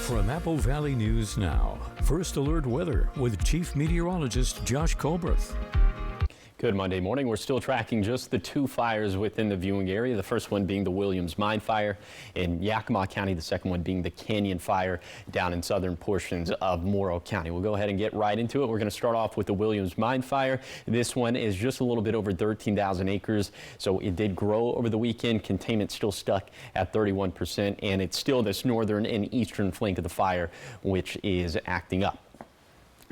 From Apple Valley News Now, First Alert Weather with Chief Meteorologist Josh Colbreth. Good Monday morning. We're still tracking just the two fires within the viewing area. The first one being the Williams Mine Fire in Yakima County. The second one being the Canyon Fire down in southern portions of Morrow County. We'll go ahead and get right into it. We're going to start off with the Williams Mine Fire. This one is just a little bit over 13,000 acres. So it did grow over the weekend. Containment still stuck at 31%. And it's still this northern and eastern flank of the fire, which is acting up.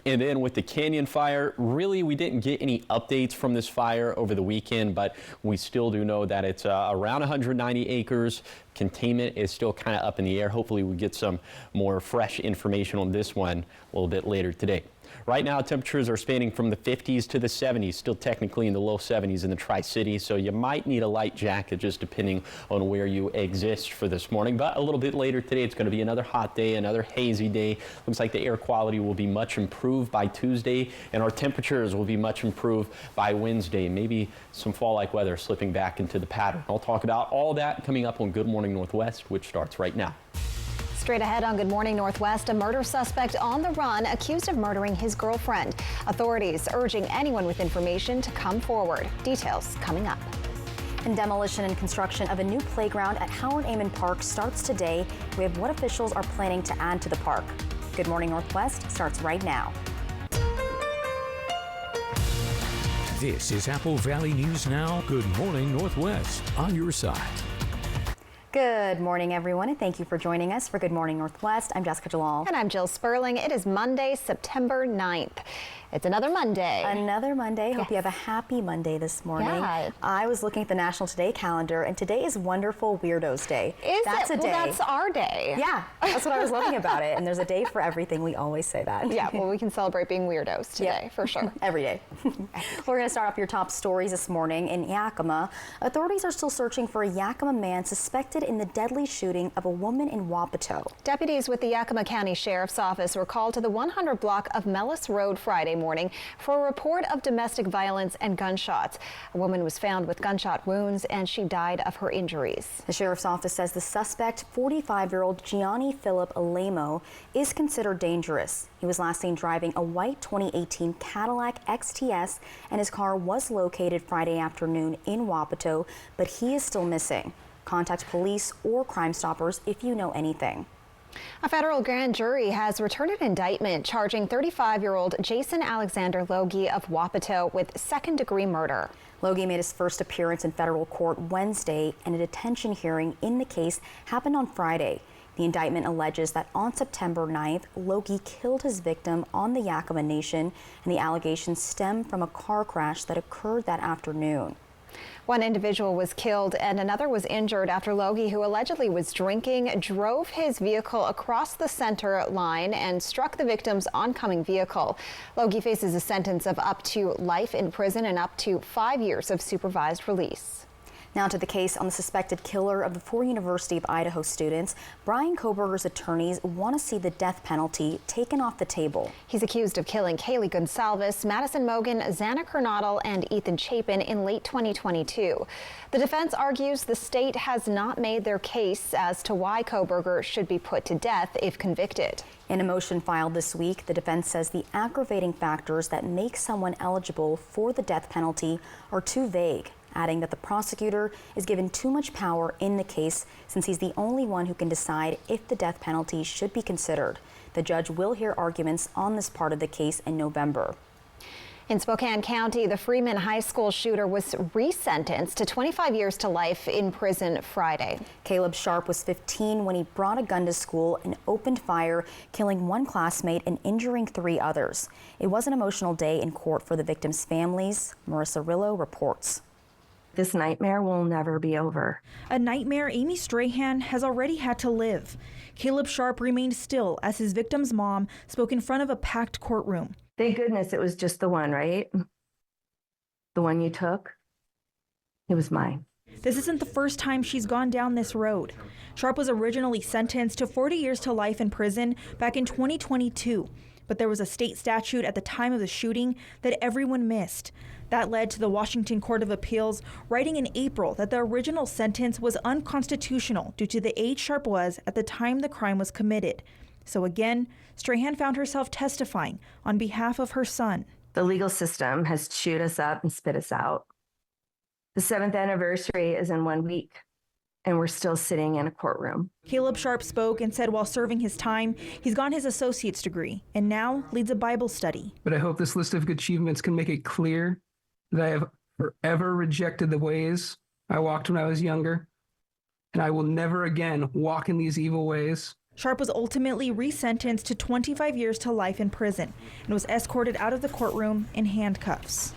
And then with the Canyon Fire, really we didn't get any updates from this fire over the weekend, but we still do know that it's around 190 acres. Containment is still kind of up in the air. Hopefully we get some more fresh information on this one a little bit later today. Right now, temperatures are spanning from the 50s to the 70s, still technically in the low 70s in the Tri-City, so you might need a light jacket just depending on where you exist for this morning. But a little bit later today, it's going to be another hot day, another hazy day. Looks like the air quality will be much improved by Tuesday, and our temperatures will be much improved by Wednesday. Maybe some fall-like weather slipping back into the pattern. I'll talk about all that coming up on Good Morning Northwest, which starts right now. Straight ahead on Good Morning Northwest, a murder suspect on the run accused of murdering his girlfriend. Authorities urging anyone with information to come forward. Details coming up. And demolition and construction of a new playground at Howard Amon Park starts today. We have what officials are planning to add to the park. Good Morning Northwest starts right now. This is Apple Valley News Now. Good Morning Northwest on your side. Good morning, everyone, and thank you for joining us for Good Morning Northwest. I'm Jessica Jalal. And I'm Jill Sperling. It is Monday, September 9th. It's another Monday. Another Monday. Yes. Hope you have a happy Monday this morning. Yeah. I was looking at the National Today calendar, and today is Wonderful Weirdos Day. That's a day. Well, that's our day. Yeah, that's what I was loving about it. And there's a day for everything. We always say that. Yeah, well, we can celebrate being weirdos today, for sure. Every day. We're going to start off your top stories this morning. In Yakima, authorities are still searching for a Yakima man suspected in the deadly shooting of a woman in Wapato. Deputies with the Yakima County Sheriff's Office were called to the 100 block of Mellis Road Friday morning for a report of domestic violence and gunshots. A woman was found with gunshot wounds and she died of her injuries. The Sheriff's Office says the suspect, 45-year-old Gianni Philip Alemo, is considered dangerous. He was last seen driving a white 2018 Cadillac XTS, and his car was located Friday afternoon in Wapato, but he is still missing. Contact police or Crime Stoppers if you know anything. A federal grand jury has returned an indictment charging 35-year-old Jason Alexander Logie of Wapato with second-degree murder. Logie made his first appearance in federal court Wednesday, and a detention hearing in the case happened on Friday. The indictment alleges that on September 9th, Logie killed his victim on the Yakima Nation, and the allegations stem from a car crash that occurred that afternoon. One individual was killed and another was injured after Logie, who allegedly was drinking, drove his vehicle across the center line and struck the victim's oncoming vehicle. Logie faces a sentence of up to life in prison and up to 5 years of supervised release. Now to the case on the suspected killer of the 4 University of Idaho students. Brian Koberger's attorneys want to see the death penalty taken off the table. He's accused of killing Kaylee Gonsalves, Madison Mogan, Xana Kernodle, and Ethan Chapin in late 2022. The defense argues the state has not made their case as to why Koberger should be put to death if convicted. In a motion filed this week, the defense says the aggravating factors that make someone eligible for the death penalty are too vague, adding that the prosecutor is given too much power in the case since he's the only one who can decide if the death penalty should be considered. The judge will hear arguments on this part of the case in November. In Spokane County, the Freeman High School shooter was resentenced to 25 years to life in prison Friday. Caleb Sharp was 15 when he brought a gun to school and opened fire, killing one classmate and injuring 3 others. It was an emotional day in court for the victims' families. Marissa Rillo reports. This nightmare will never be over. A nightmare Amy Strahan has already had to live. Caleb Sharp remained still as his victim's mom spoke in front of a packed courtroom. Thank goodness it was just the one, right? The one you took. It was mine. This isn't the first time she's gone down this road. Sharp was originally sentenced to 40 years to life in prison back in 2022. But there was a state statute at the time of the shooting that everyone missed. That led to the Washington Court of Appeals writing in April that the original sentence was unconstitutional due to the age Sharp was at the time the crime was committed. So again, Strahan found herself testifying on behalf of her son. The legal system has chewed us up and spit us out. The 7th anniversary is in 1 week, and we're still sitting in a courtroom. Caleb Sharp spoke and said while serving his time, he's gotten his associate's degree and now leads a Bible study. But I hope this list of achievements can make it clear that I have forever rejected the ways I walked when I was younger, and I will never again walk in these evil ways. Sharp was ultimately resentenced to 25 years to life in prison and was escorted out of the courtroom in handcuffs.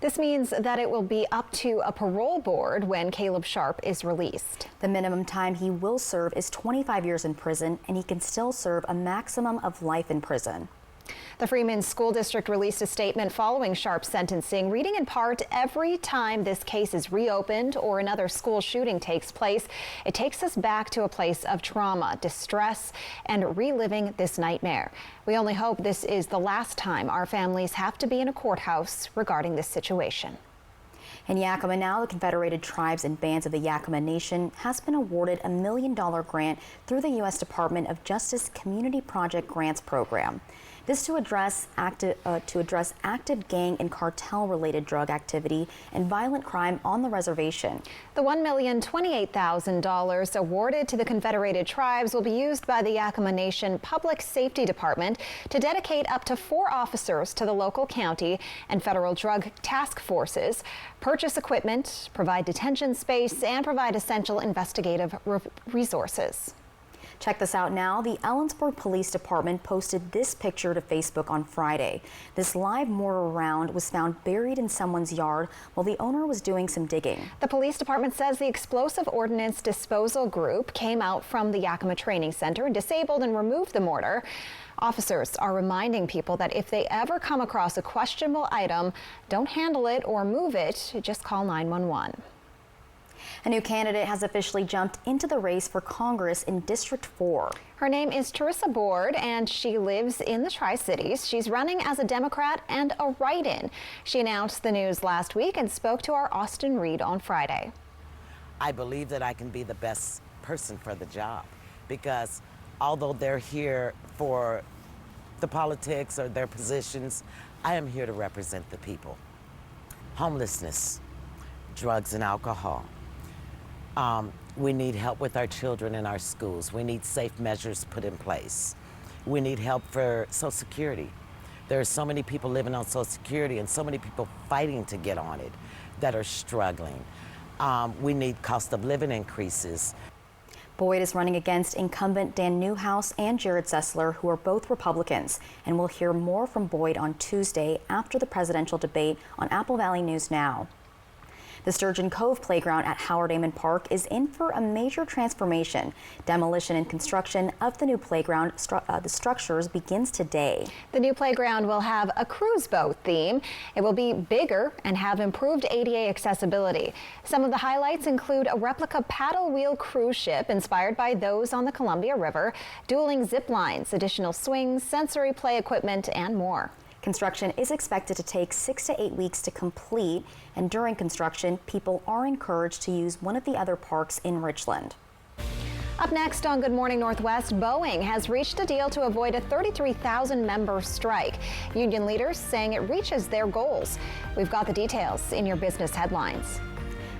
This means that it will be up to a parole board when Caleb Sharp is released. The minimum time he will serve is 25 years in prison, and he can still serve a maximum of life in prison. The Freeman School District released a statement following Sharp's sentencing, reading in part, every time this case is reopened or another school shooting takes place, it takes us back to a place of trauma, distress, and reliving this nightmare. We only hope this is the last time our families have to be in a courthouse regarding this situation. In Yakima now, the Confederated Tribes and Bands of the Yakima Nation has been awarded a $1 million grant through the U.S. Department of Justice Community Project Grants Program. This to address active gang and cartel-related drug activity and violent crime on the reservation. The $1,028,000 awarded to the Confederated Tribes will be used by the Yakima Nation Public Safety Department to dedicate up to 4 officers to the local county and federal drug task forces, purchase equipment, provide detention space, and provide essential investigative resources. Check this out now. The Ellensburg Police Department posted this picture to Facebook on Friday. This live mortar round was found buried in someone's yard while the owner was doing some digging. The police department says the explosive ordnance disposal group came out from the Yakima Training Center and disabled and removed the mortar. Officers are reminding people that if they ever come across a questionable item, don't handle it or move it, just call 911. A new candidate has officially jumped into the race for Congress in District 4. Her name is Teresa Board, and she lives in the Tri-Cities. She's running as a Democrat and a write-in. She announced the news last week and spoke to our Austin Reed on Friday. I believe that I can be the best person for the job because although they're here for the politics or their positions, I am here to represent the people. Homelessness, drugs and alcohol. We need help with our children in our schools. We need safe measures put in place. We need help for Social Security. There are so many people living on Social Security and so many people fighting to get on it that are struggling. We need cost of living increases. Boyd is running against incumbent Dan Newhouse and Jared Sessler, who are both Republicans, and we'll hear more from Boyd on Tuesday after the presidential debate on Apple Valley News Now. The Sturgeon Cove Playground at Howard Amon Park is in for a major transformation. Demolition and construction of the new playground, the structures, begins today. The new playground will have a cruise boat theme. It will be bigger and have improved ADA accessibility. Some of the highlights include a replica paddle wheel cruise ship inspired by those on the Columbia River, dueling zip lines, additional swings, sensory play equipment, and more. Construction is expected to take 6 to 8 weeks to complete, and during construction, people are encouraged to use one of the other parks in Richland. Up next on Good Morning Northwest, Boeing has reached a deal to avoid a 33,000-member strike. Union leaders saying it reaches their goals. We've got the details in your business headlines.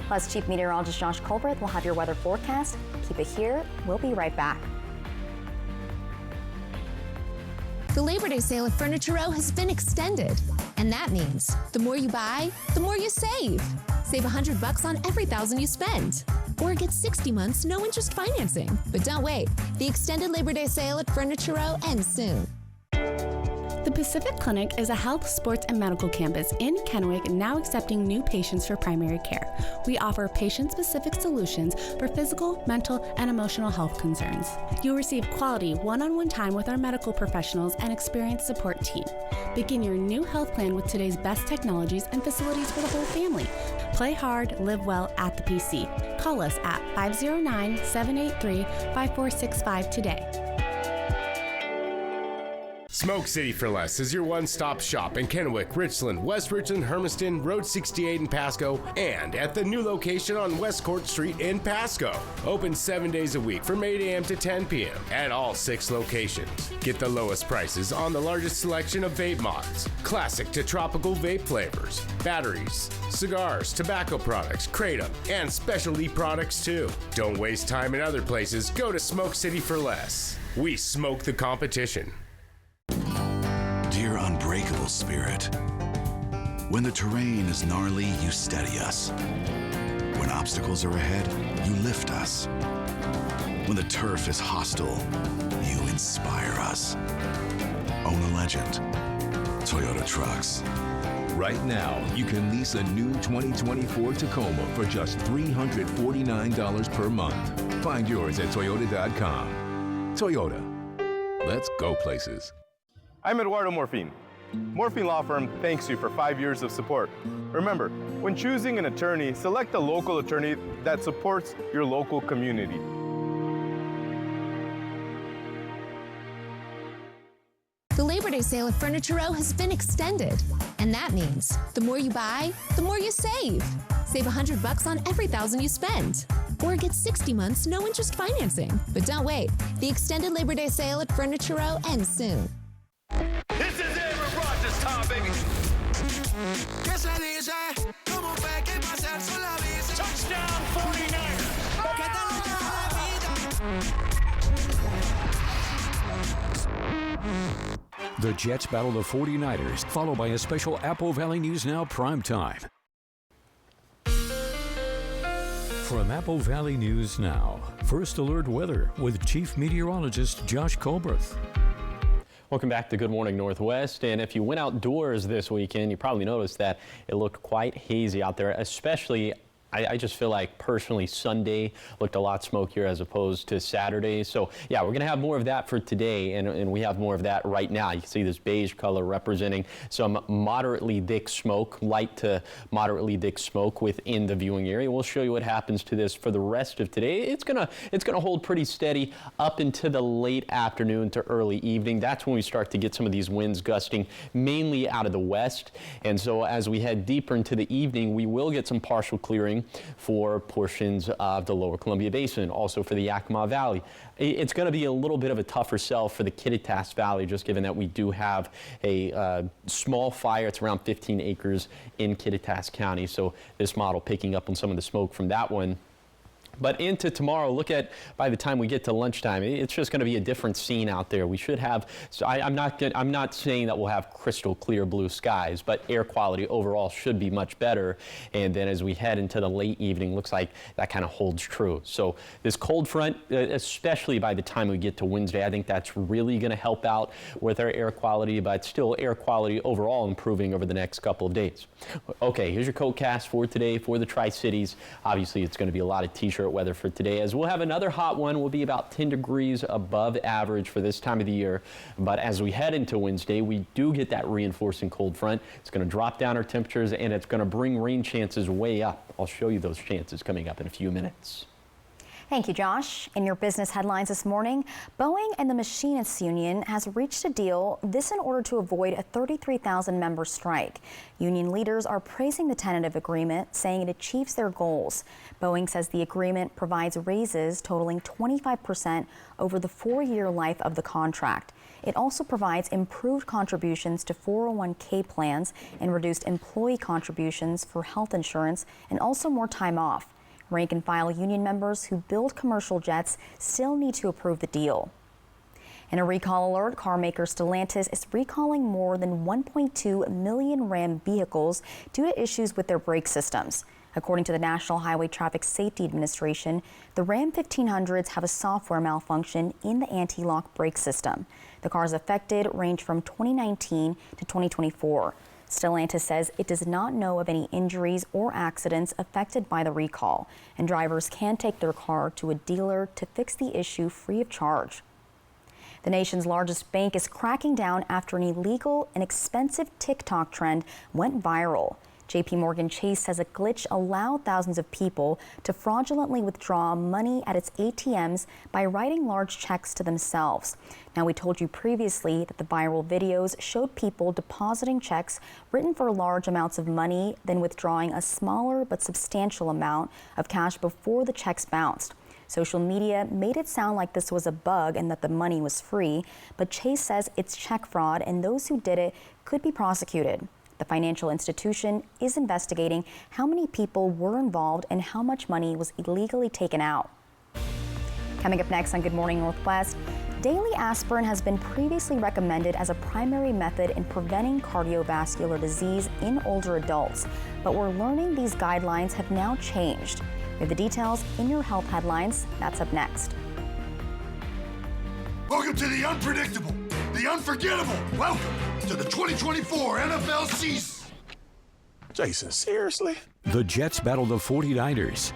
Plus, Chief Meteorologist Josh Colbert will have your weather forecast. Keep it here. We'll be right back. The Labor Day sale at Furniture Row has been extended, and that means the more you buy, the more you save. Save $100 on every $1,000 you spend, or get 60 months no interest financing. But don't wait, the extended Labor Day sale at Furniture Row ends soon. The Pacific Clinic is a health, sports, and medical campus in Kennewick now accepting new patients for primary care. We offer patient-specific solutions for physical, mental, and emotional health concerns. You'll receive quality one-on-one time with our medical professionals and experienced support team. Begin your new health plan with today's best technologies and facilities for the whole family. Play hard, live well at the PC. Call us at 509-783-5465 today. Smoke City for Less is your one-stop shop in Kennewick, Richland, West Richland, Hermiston, Road 68 in Pasco, and at the new location on West Court Street in Pasco. Open 7 days a week from 8 a.m. to 10 p.m. at all 6 locations. Get the lowest prices on the largest selection of vape mods, classic to tropical vape flavors, batteries, cigars, tobacco products, kratom, and specialty products too. Don't waste time in other places. Go to Smoke City for Less. We smoke the competition. Dear unbreakable spirit, when the terrain is gnarly, you steady us. When obstacles are ahead, you lift us. When the turf is hostile, you inspire us. Own a legend. Toyota Trucks. Right now, you can lease a new 2024 Tacoma for just $349 per month. Find yours at Toyota.com. Toyota. Let's go places. I'm Eduardo Morfin. Morfin Law Firm thanks you for 5 years of support. Remember, when choosing an attorney, select a local attorney that supports your local community. The Labor Day sale at Furniture Row has been extended. And that means the more you buy, the more you save. Save $100 on every $1,000 you spend. Or get 60 months no interest financing. But don't wait. The extended Labor Day sale at Furniture Row ends soon. This is Aaron Rodgers time, baby. Touchdown 49ers. The Jets battle the 49ers, followed by a special Apple Valley News Now primetime. From Apple Valley News Now, First Alert Weather with Chief Meteorologist Josh Colbreth. Welcome back to Good Morning Northwest. And if you went outdoors this weekend, you probably noticed that it looked quite hazy out there, especially I just feel like personally Sunday looked a lot smokier as opposed to Saturday. So yeah, we're going to have more of that for today, and we have more of that right now. You can see this beige color representing some moderately thick smoke, light to moderately thick smoke within the viewing area. We'll show you what happens to this for the rest of today. It's gonna hold pretty steady up into the late afternoon to early evening. That's when we start to get some of these winds gusting mainly out of the west. And so as we head deeper into the evening, we will get some partial clearing for portions of the lower Columbia Basin, also for the Yakima Valley. It's going to be a little bit of a tougher sell for the Kittitas Valley, just given that we do have a small fire. It's around 15 acres in Kittitas County, so this model picking up on some of the smoke from that one. But into tomorrow, look at, by the time we get to lunchtime, it's just going to be a different scene out there. We should have, so I'm not saying that we'll have crystal clear blue skies, but air quality overall should be much better. And then as we head into the late evening, looks like that kind of holds true. So this cold front, especially by the time we get to Wednesday, I think that's really going to help out with our air quality, but still air quality overall improving over the next couple of days. Okay, here's your CodeCast for today for the Tri-Cities. Obviously, it's going to be a lot of t-shirt weather for today, as we'll have another hot one. We'll be about 10 degrees above average for this time of the year. But as we head into Wednesday, we do get that reinforcing cold front. It's going to drop down our temperatures, and it's going to bring rain chances way up. I'll show you those chances coming up in a few minutes. Thank you, Josh. In your business headlines this morning, Boeing and the Machinists Union has reached a deal, this in order to avoid a 33,000-member strike. Union leaders are praising the tentative agreement, saying it achieves their goals. Boeing says the agreement provides raises totaling 25% over the 4-year life of the contract. It also provides improved contributions to 401k plans and reduced employee contributions for health insurance, and also more time off. Rank-and-file union members who build commercial jets still need to approve the deal. In a recall alert, car maker Stellantis is recalling more than 1.2 million Ram vehicles due to issues with their brake systems. According to the National Highway Traffic Safety Administration, the Ram 1500s have a software malfunction in the anti-lock brake system. The cars affected range from 2019 to 2024. Stellantis says it does not know of any injuries or accidents affected by the recall, and drivers can take their car to a dealer to fix the issue free of charge. The nation's largest bank is cracking down after an illegal and expensive TikTok trend went viral. JP Morgan Chase says a glitch allowed thousands of people to fraudulently withdraw money at its ATMs by writing large checks to themselves. Now, we told you previously that the viral videos showed people depositing checks written for large amounts of money, then withdrawing a smaller but substantial amount of cash before the checks bounced. Social media made it sound like this was a bug and that the money was free, but Chase says it's check fraud and those who did it could be prosecuted. The financial institution is investigating how many people were involved and how much money was illegally taken out. Coming up next on Good Morning Northwest, daily aspirin has been previously recommended as a primary method in preventing cardiovascular disease in older adults, but we're learning these guidelines have now changed. We have the details in your health headlines. That's up next. Welcome to the unpredictable, the unforgettable. Welcome to the 2024 NFL season. Jason, seriously? The Jets battle the 49ers.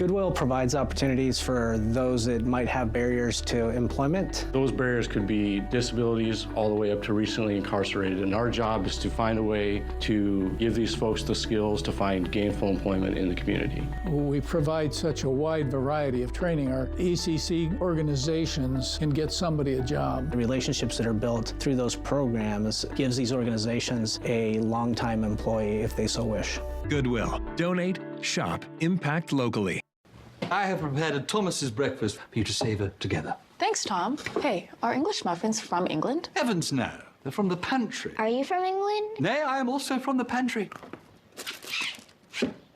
Goodwill provides opportunities for those that might have barriers to employment. Those barriers could be disabilities all the way up to recently incarcerated. And our job is to find a way to give these folks the skills to find gainful employment in the community. We provide such a wide variety of training. Our ECC organizations can get somebody a job. The relationships that are built through those programs gives these organizations a long-time employee if they so wish. Goodwill. Donate, shop, impact locally. I have prepared a Thomas's breakfast for you to savor together. Thanks, Tom. Hey, are English muffins from England? Heavens no, they're from the pantry. Are you from England? Nay, I am also from the pantry.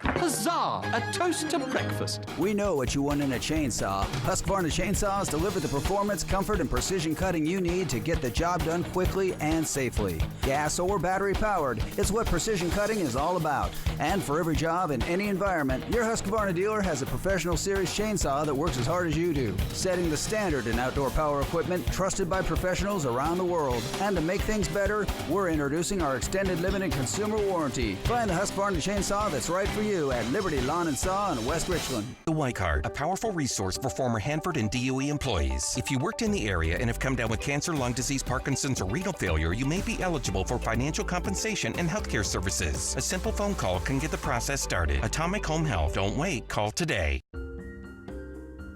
Huzzah! A toast to breakfast. We know what you want in a chainsaw. Husqvarna chainsaws deliver the performance, comfort, and precision cutting you need to get the job done quickly and safely. Gas or battery powered, it's what precision cutting is all about. And for every job in any environment, your Husqvarna dealer has a professional series chainsaw that works as hard as you do, setting the standard in outdoor power equipment trusted by professionals around the world. And to make things better, we're introducing our extended limited consumer warranty. Find the Husqvarna chainsaw that's right for you at Liberty Lawn and Saw in West Richland. The Y Card, a powerful resource for former Hanford and DOE employees. If you worked in the area and have come down with cancer, lung disease, Parkinson's, or renal failure, you may be eligible for financial compensation and healthcare services. A simple phone call can get the process started. Atomic Home Health. Don't wait. Call today.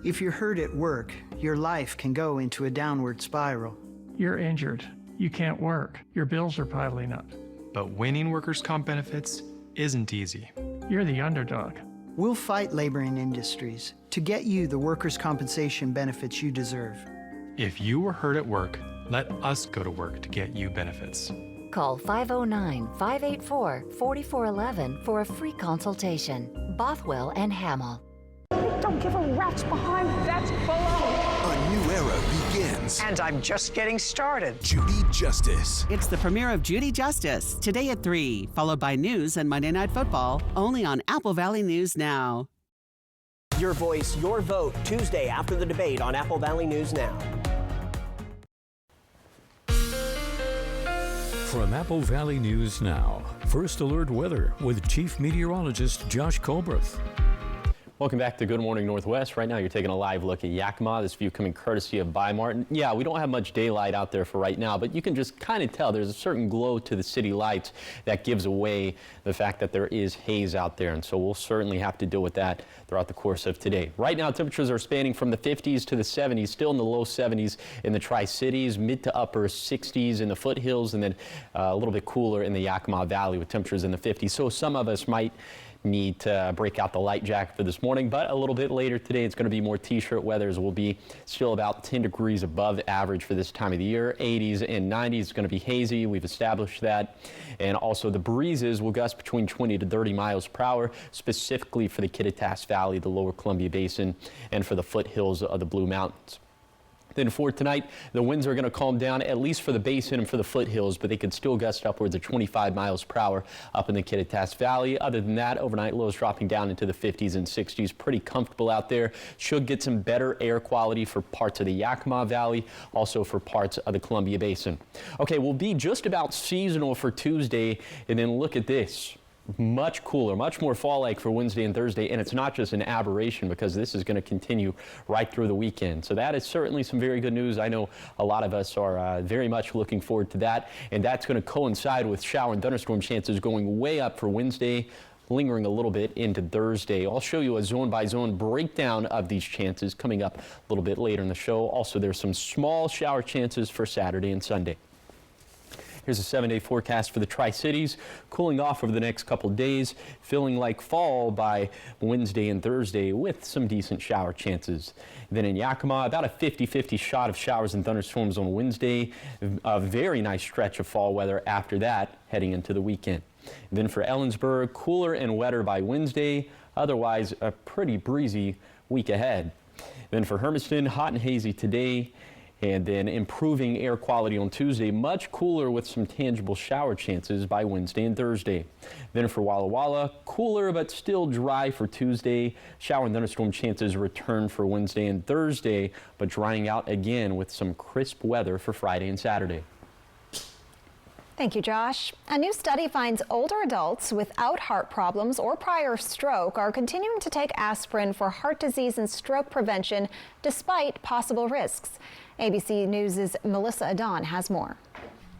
If you're hurt at work, your life can go into a downward spiral. You're injured. You can't work. Your bills are piling up. But winning workers' comp benefits isn't easy. You're the underdog. We'll fight labor and industries to get you the workers' compensation benefits you deserve. If you were hurt at work, let us go to work to get you benefits. Call 509-584-4411 for a free consultation. Bothwell and Hamill. Don't give a rat's behind. That's below. A new era begins. And I'm just getting started. Judy Justice. It's the premiere of Judy Justice, today at 3, followed by news and Monday Night Football, only on Apple Valley News Now. Your voice, your vote, Tuesday after the debate on Apple Valley News Now. From Apple Valley News Now, First Alert Weather with Chief Meteorologist Josh Colbreth. Welcome back to Good Morning Northwest. Right now you're taking a live look at Yakima. This view coming courtesy of Bi-Mart. Yeah, we don't have much daylight out there for right now, but you can just kind of tell there's a certain glow to the city lights that gives away the fact that there is haze out there. And so we'll certainly have to deal with that throughout the course of today. Right now temperatures are spanning from the 50s to the 70s, still in the low 70s in the Tri-Cities, mid to upper 60s in the foothills, and then a little bit cooler in the Yakima Valley with temperatures in the 50s. So some of us might need to break out the light jacket for this morning, but a little bit later today it's going to be more t-shirt weather, as will be still about 10 degrees above average for this time of the year. 80s and 90s. It's going to be hazy. We've established that. And also the breezes will gust between 20 to 30 miles per hour, specifically for the Kittitas Valley, the lower Columbia Basin, and for the foothills of the Blue Mountains. Then for tonight, the winds are going to calm down, at least for the basin and for the foothills, but they could still gust upwards of 25 miles per hour up in the Kittitas Valley. Other than that, overnight lows dropping down into the 50s and 60s. Pretty comfortable out there. Should get some better air quality for parts of the Yakima Valley, also for parts of the Columbia Basin. Okay, we'll be just about seasonal for Tuesday, and then look at this. much cooler, much more fall-like for Wednesday and Thursday, and it's not just an aberration because this is going to continue right through the weekend. So that is certainly some very good news. I know a lot of us are very much looking forward to that, and that's going to coincide with shower and thunderstorm chances going way up for Wednesday, lingering a little bit into Thursday. I'll show you a zone-by-zone breakdown of these chances coming up a little bit later in the show. Also, there's some small shower chances for Saturday and Sunday. Here's a 7-day forecast for the Tri-Cities. Cooling off over the next couple days, feeling like fall by Wednesday and Thursday with some decent shower chances. Then in Yakima, about a 50-50 shot of showers and thunderstorms on Wednesday. A very nice stretch of fall weather after that heading into the weekend. And then for Ellensburg, cooler and wetter by Wednesday. Otherwise, a pretty breezy week ahead. Then for Hermiston, hot and hazy today. And then improving air quality on Tuesday, much cooler with some tangible shower chances by Wednesday and Thursday. Then for Walla Walla, cooler but still dry for Tuesday. Shower and thunderstorm chances return for Wednesday and Thursday, but drying out again with some crisp weather for Friday and Saturday. Thank you, Josh. A new study finds older adults without heart problems or prior stroke are continuing to take aspirin for heart disease and stroke prevention despite possible risks. ABC News' Melissa Adon has more.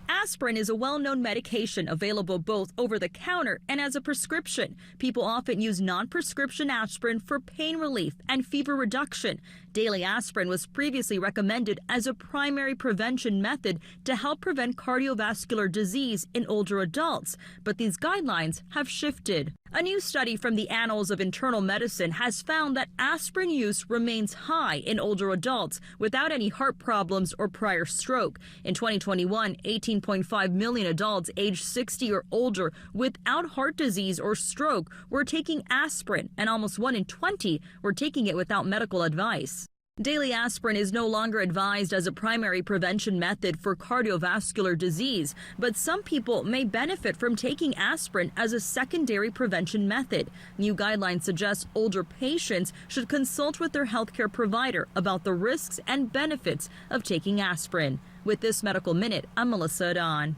Aspirin is a well-known medication available both over the counter and as a prescription. People often use non-prescription aspirin for pain relief and fever reduction. Daily aspirin was previously recommended as a primary prevention method to help prevent cardiovascular disease in older adults, but these guidelines have shifted. A new study from the Annals of Internal Medicine has found that aspirin use remains high in older adults without any heart problems or prior stroke. In 2021, 18.5 million adults aged 60 or older without heart disease or stroke were taking aspirin, and almost 1 in 20 were taking it without medical advice. Daily aspirin is no longer advised as a primary prevention method for cardiovascular disease, but some people may benefit from taking aspirin as a secondary prevention method. New guidelines suggest older patients should consult with their healthcare provider about the risks and benefits of taking aspirin. With this Medical Minute, I'm Melissa Adon.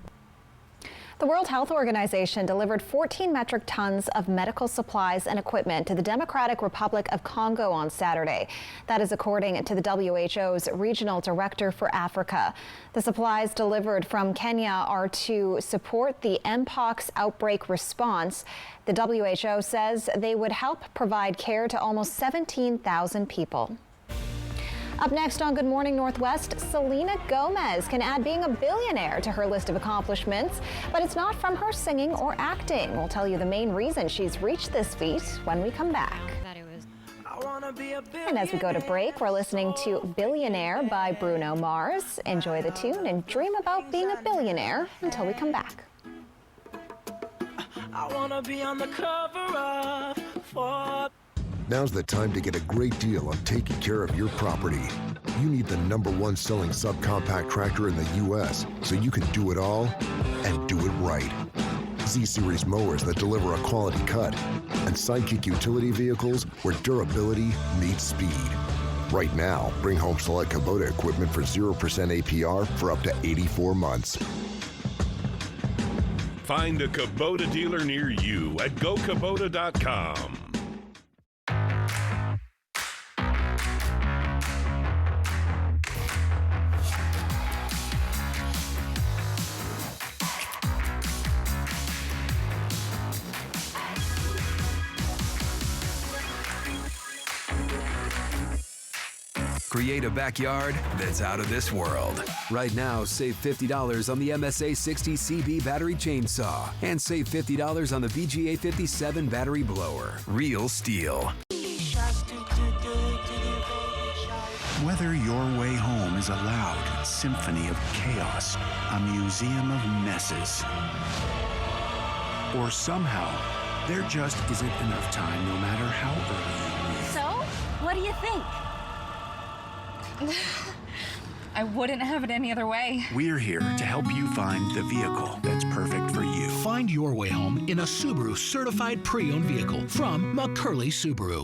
The World Health Organization delivered 14 metric tons of medical supplies and equipment to the Democratic Republic of Congo on Saturday. That is according to the WHO's Regional Director for Africa. The supplies delivered from Kenya are to support the Mpox outbreak response. The WHO says they would help provide care to almost 17,000 people. Up next on Good Morning Northwest, Selena Gomez can add being a billionaire to her list of accomplishments, but it's not from her singing or acting. We'll tell you the main reason she's reached this feat when we come back. And as we go to break, we're listening to Billionaire by Bruno Mars. Enjoy the tune and dream about being a billionaire until we come back. I wanna be on the cover of Forbes. Now's the time to get a great deal on taking care of your property. You need the #1 selling subcompact tractor in the U.S. so you can do it all and do it right. Z-Series mowers that deliver a quality cut and Sidekick utility vehicles where durability meets speed. Right now, bring home select Kubota equipment for 0% APR for up to 84 months. Find a Kubota dealer near you at gokubota.com. Create a backyard that's out of this world. Right now, save $50 on the MSA 60 CB battery chainsaw and save $50 on the VGA 57 battery blower. Real STIHL. Whether your way home is a loud symphony of chaos, a museum of messes, or somehow there just isn't enough time no matter how early you leave. So, what do you think? I wouldn't have it any other way. We're here to help you find the vehicle that's perfect for you. Find your way home in a Subaru certified pre-owned vehicle from McCurley Subaru.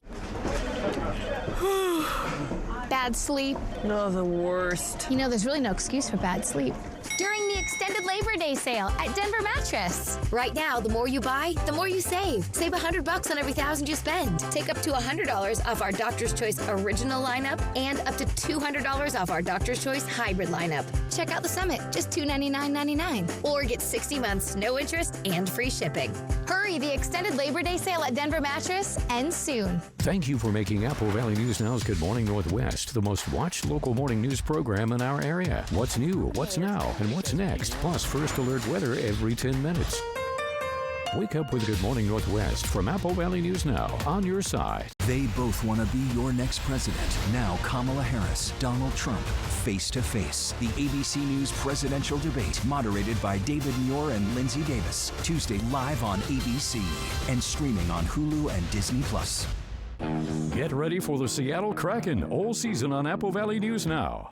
Bad sleep. No, the worst. You know, there's really no excuse for bad sleep. During the extended Labor Day sale at Denver Mattress. Right now, the more you buy, the more you save. Save $100 on every $1,000 you spend. Take up to $100 off our Doctor's Choice Original lineup and up to $200 off our Doctor's Choice Hybrid lineup. Check out the Summit, just $299.99. Or get 60 months, no interest, and free shipping. Hurry, the extended Labor Day sale at Denver Mattress ends soon. Thank you for making Apple Valley News Now's Good Morning Northwest the most watched local morning news program in our area. What's new, what's now, and what's next, plus first alert weather every 10 minutes. Wake up with Good Morning Northwest from Apple Valley News Now, on your side. They both want to be your next president. Now Kamala Harris, Donald Trump, face to face. The ABC News presidential debate, moderated by David Muir and Lindsay Davis. Tuesday live on ABC and streaming on Hulu and Disney+. Get ready for the Seattle Kraken all season on Apple Valley News Now.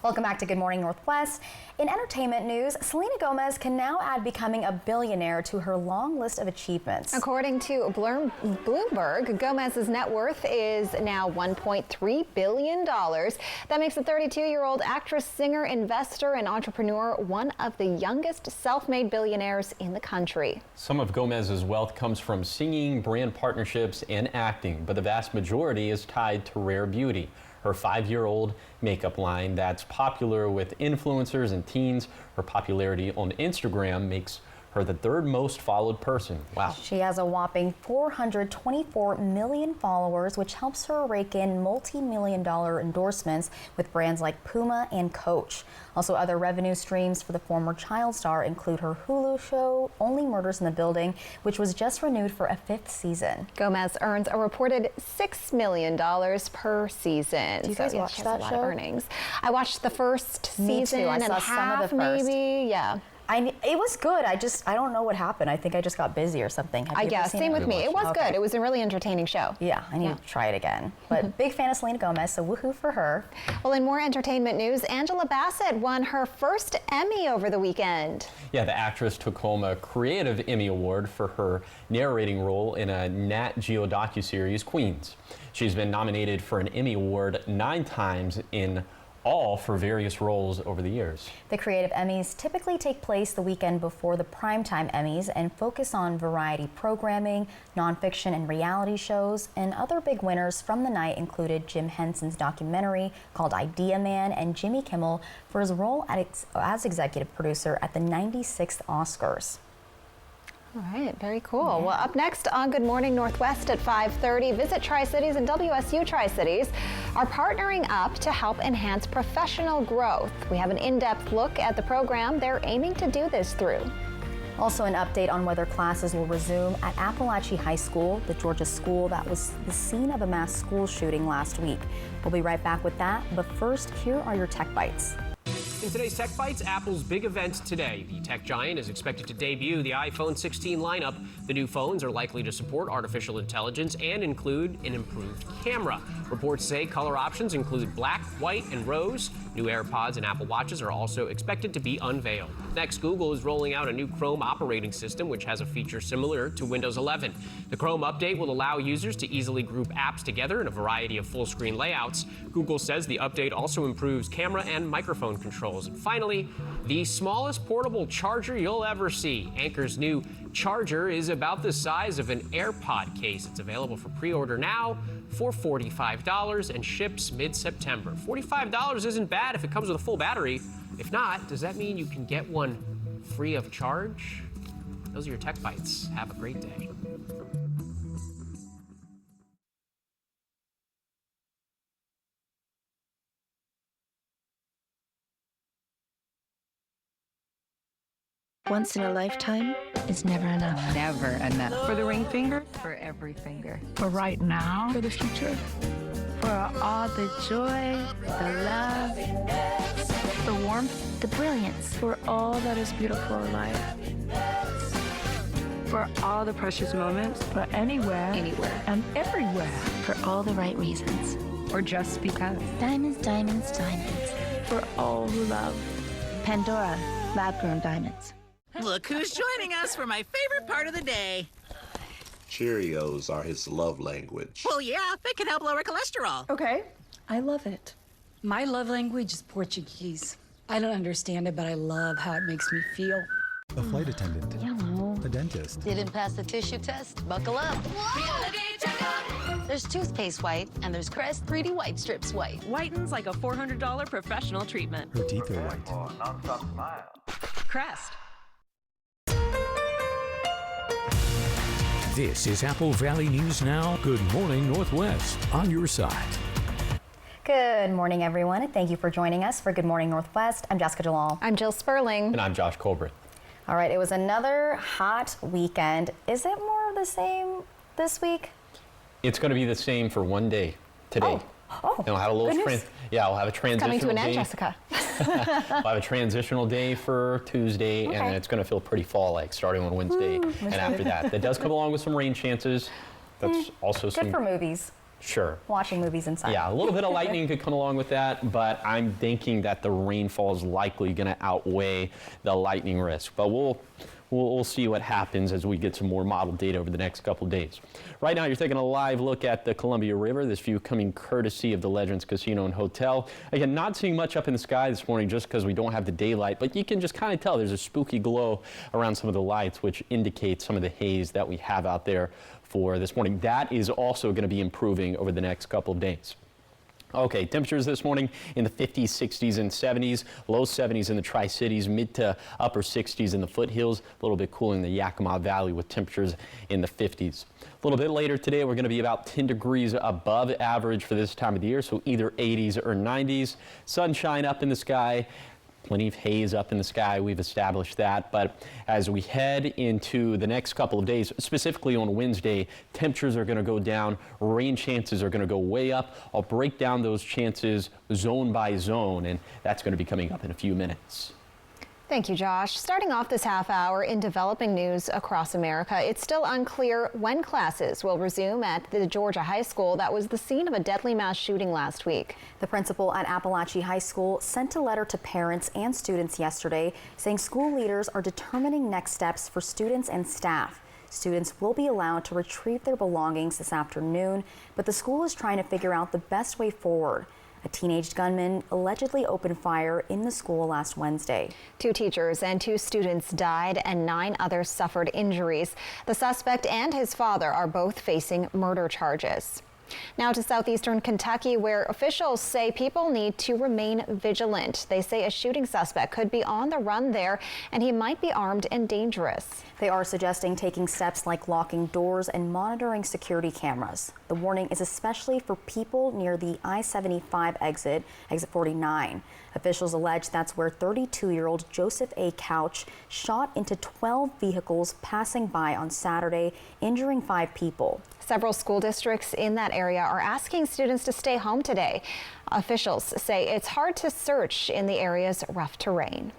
Welcome back to Good Morning Northwest. In entertainment news, Selena Gomez can now add becoming a billionaire to her long list of achievements. According to Bloomberg, Gomez's net worth is now $1.3 billion. That makes the 32-year-old actress, singer, investor, and entrepreneur one of the youngest self-made billionaires in the country. Some of Gomez's wealth comes from singing, brand partnerships, and acting, but the vast majority is tied to rare beauty. Her 5-year-old makeup line that's popular with influencers and teens. Her popularity on Instagram makes her the third most followed person. Wow. She has a whopping 424 million followers, which helps her rake in multi-million-dollar endorsements with brands like Puma and Coach. Also, other revenue streams for the former child star include her Hulu show, Only Murders in the Building, which was just renewed for a 5th season. Gomez earns a reported $6 million per season. Do you guys watch that show? Earnings. I watched the first season I and saw half, some of the first. maybe. Yeah. It was good. I don't know what happened. I think I just got busy or something. Same with me. It was good. It was a really entertaining show. Yeah, I need to try it again. But big fan of Selena Gomez, so woohoo for her. Well, in more entertainment news, Angela Bassett won her first Emmy over the weekend. Yeah, the actress took home a Creative Emmy Award for her narrating role in a Nat Geo docuseries, Queens. She's been nominated for an Emmy Award 9 times in all for various roles over the years. The Creative Emmys typically take place the weekend before the Primetime Emmys and focus on variety programming, nonfiction and reality shows, and other big winners from the night included Jim Henson's documentary called Idea Man and Jimmy Kimmel for his role as executive producer at the 96th Oscars. All right, very cool. Yeah. Well, up next on Good Morning Northwest at 5:30, Visit Tri-Cities and WSU Tri-Cities are partnering up to help enhance professional growth. We have an in-depth look at the program they're aiming to do this through. Also an update on whether classes will resume at Appalachia High School, the Georgia school that was the scene of a mass school shooting last week. We'll be right back with that, but first, here are your Tech Bites. In today's Tech Bites, Apple's big event today. The tech giant is expected to debut the iPhone 16 lineup. The new phones are likely to support artificial intelligence and include an improved camera. Reports say color options include black, white, and rose. New AirPods and Apple Watches are also expected to be unveiled. Next, Google is rolling out a new Chrome operating system, which has a feature similar to Windows 11. The Chrome update will allow users to easily group apps together in a variety of full-screen layouts. Google says the update also improves camera and microphone controls. And finally, the smallest portable charger you'll ever see. Anker's new charger is about the size of an AirPod case. It's available for pre-order now for $45 and ships mid-September. $45 isn't bad if it comes with a full battery. If not, does that mean you can get one free of charge? Those are your Tech Bites. Have a great day. Once in a lifetime is never enough. Never enough. For the ring finger, for every finger. For right now, For the future. for all the joy, the love, the warmth, the brilliance, For all that is beautiful in life. For all the precious moments. for anywhere, And everywhere. for all the right reasons. Or just because. Diamonds, diamonds, diamonds. For all who love. Pandora, lab-grown diamonds. Look who's joining us for my favorite part of the day. Cheerios are his love language. Well, yeah, they can help lower cholesterol. Okay, I love it. My love language is Portuguese. I don't understand it, but I love how it makes me feel. A flight attendant. Yellow. A dentist. Didn't pass the tissue test? Buckle up. There's toothpaste white, and there's Crest 3D White Strips white. Whitens like a $400 professional treatment. Her teeth are white. Crest. This is Apple Valley News Now. Good morning, Northwest. On your side. Good morning, everyone. Thank you for joining us for Good Morning Northwest. I'm Jessica Jalal. I'm Jill Sperling. And I'm Josh Colbert. All right, it was another hot weekend. Is it more of the same this week? It's going to be the same for one day today. Oh, we'll have a little we'll have a transitional coming to an end, day. Jessica. We'll have a transitional day for Tuesday, and then it's going to feel pretty fall-like starting on Wednesday. And after that does come along with some rain chances. That's also good for movies. Sure. Watching movies inside. Yeah, a little bit of lightning could come along with that, but I'm thinking that the rainfall is likely going to outweigh the lightning risk. But we'll see what happens as we get some more model data over the next couple of days. Right now, you're taking a live look at the Columbia River. This view coming courtesy of the Legends Casino and Hotel. Again, not seeing much up in the sky this morning just because we don't have the daylight, but you can just kind of tell there's a spooky glow around some of the lights, which indicates some of the haze that we have out there for this morning. That is also going to be improving over the next couple of days. Okay, temperatures this morning in the 50s, 60s, and 70s, low 70s in the Tri-Cities, mid to upper 60s in the foothills, a little bit cooler in the Yakima Valley with temperatures in the 50s. A little bit later today, we're going to be about 10 degrees above average for this time of the year, so either 80s or 90s. Sunshine up in the sky. Plenty of haze up in the sky, we've established that. But as we head into the next couple of days, specifically on Wednesday, temperatures are going to go down, rain chances are going to go way up. I'll break down those chances zone by zone, and that's going to be coming up in a few minutes. Thank you, Josh. Starting off this half hour in developing news across America, it's still unclear when classes will resume at the Georgia high school that was the scene of a deadly mass shooting last week. The principal at Appalachia High School sent a letter to parents and students yesterday saying school leaders are determining next steps for students and staff. Students will be allowed to retrieve their belongings this afternoon, but the school is trying to figure out the best way forward. A teenage gunman allegedly opened fire in the school last Wednesday. 2 teachers and 2 students died and 9 others suffered injuries. The suspect and his father are both facing murder charges. Now to southeastern Kentucky, where officials say people need to remain vigilant. They say a shooting suspect could be on the run there, and he might be armed and dangerous. They are suggesting taking steps like locking doors and monitoring security cameras. The warning is especially for people near the I-75 exit 49. Officials allege that's where 32-year-old Joseph A. Couch shot into 12 vehicles passing by on Saturday, injuring 5 people. Several school districts in that area are asking students to stay home today. Officials say it's hard to search in the area's rough terrain.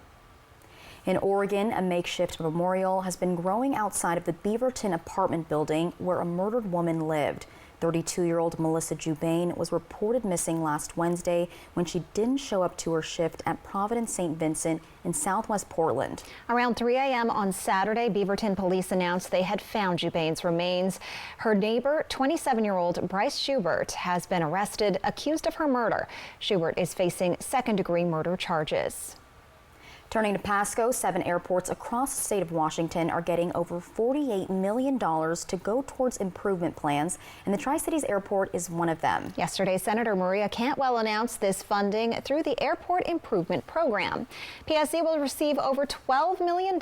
In Oregon, a makeshift memorial has been growing outside of the Beaverton apartment building where a murdered woman lived. 32-year-old Melissa Jubain was reported missing last Wednesday when she didn't show up to her shift at Providence St. Vincent in southwest Portland. Around 3 a.m. on Saturday, Beaverton police announced they had found Jubain's remains. Her neighbor, 27-year-old Bryce Schubert, has been arrested, accused of her murder. Schubert is facing second-degree murder charges. Turning to Pasco, 7 airports across the state of Washington are getting over $48 million to go towards improvement plans, and the Tri-Cities Airport is one of them. Yesterday, Senator Maria Cantwell announced this funding through the Airport Improvement Program. PSC will receive over $12 million,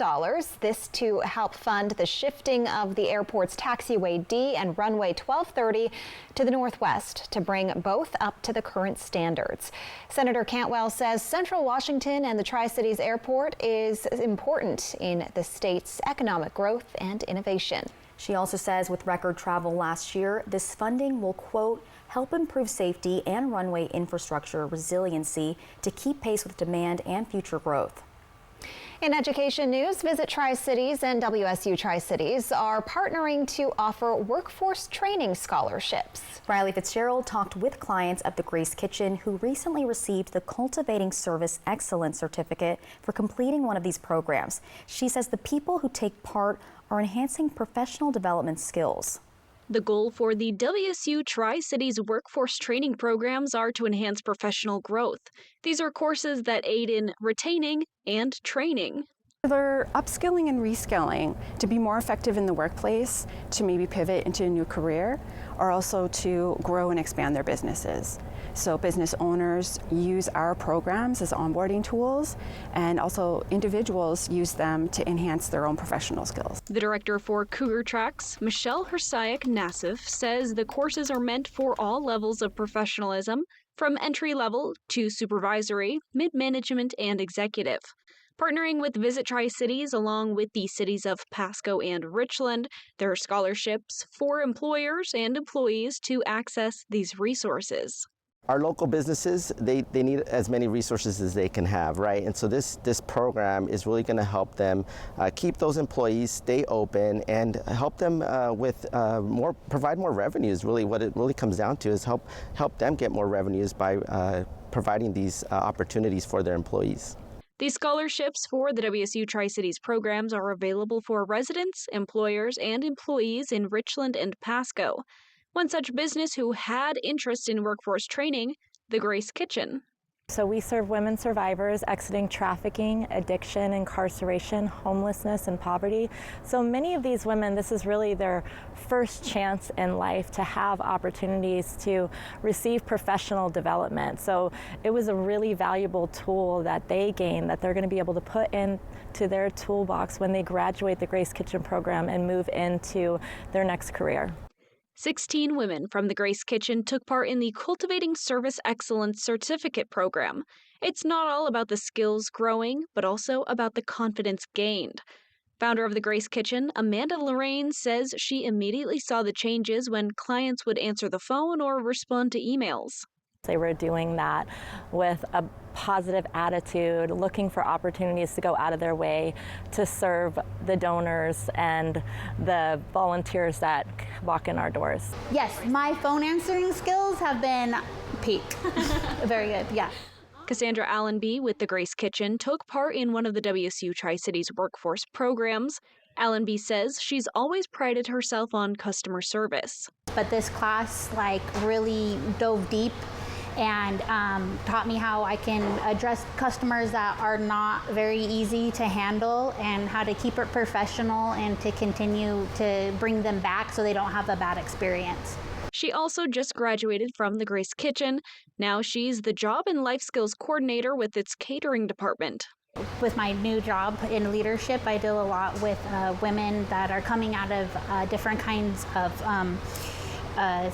this to help fund the shifting of the airport's taxiway D and runway 1230 to the northwest to bring both up to the current standards. Senator Cantwell says Central Washington and the Tri-Cities Airport is important in the state's economic growth and innovation. She also says with record travel last year, this funding will, quote, help improve safety and runway infrastructure resiliency to keep pace with demand and future growth. In education news, Visit Tri-Cities and WSU Tri-Cities are partnering to offer workforce training scholarships. Riley Fitzgerald talked with clients of the Grace Kitchen who recently received the Cultivating Service Excellence Certificate for completing one of these programs. She says the people who take part are enhancing professional development skills. The goal for the WSU Tri-Cities workforce training programs are to enhance professional growth. These are courses that aid in retaining and training. They're upskilling and reskilling to be more effective in the workplace, to maybe pivot into a new career, or also to grow and expand their businesses. So business owners use our programs as onboarding tools, and also individuals use them to enhance their own professional skills. The director for Cougar Tracks, Michelle Hersayak-Nassif, says the courses are meant for all levels of professionalism, from entry-level to supervisory, mid-management, and executive. Partnering with Visit Tri-Cities along with the cities of Pasco and Richland, there are scholarships for employers and employees to access these resources. Our local businesses, they need as many resources as they can have, right? And so this program is really going to help them keep those employees, stay open, and help them provide more revenues. Really, what it really comes down to is help them get more revenues by providing these opportunities for their employees. These scholarships for the WSU Tri-Cities programs are available for residents, employers, and employees in Richland and Pasco. One such business who had interest in workforce training, the Grace Kitchen. So we serve women survivors exiting trafficking, addiction, incarceration, homelessness, and poverty. So many of these women, this is really their first chance in life to have opportunities to receive professional development. So it was a really valuable tool that they gained that they're going to be able to put into their toolbox when they graduate the Grace Kitchen program and move into their next career. 16 women from the Grace Kitchen took part in the Cultivating Service Excellence Certificate program. It's not all about the skills growing, but also about the confidence gained. Founder of the Grace Kitchen, Amanda Lorraine, says she immediately saw the changes when clients would answer the phone or respond to emails. They were doing that with a positive attitude, looking for opportunities to go out of their way to serve the donors and the volunteers that walk in our doors. Yes, my phone answering skills have been peak. Very good, yeah. Cassandra Allenby with the Grace Kitchen took part in one of the WSU Tri-Cities workforce programs. Allenby says she's always prided herself on customer service. But this class really dove deep and taught me how I can address customers that are not very easy to handle and how to keep it professional and to continue to bring them back so they don't have a bad experience. She also just graduated from the Grace Kitchen. Now she's the Job and Life Skills Coordinator with its catering department. With my new job in leadership, I deal a lot with women that are coming out of different kinds of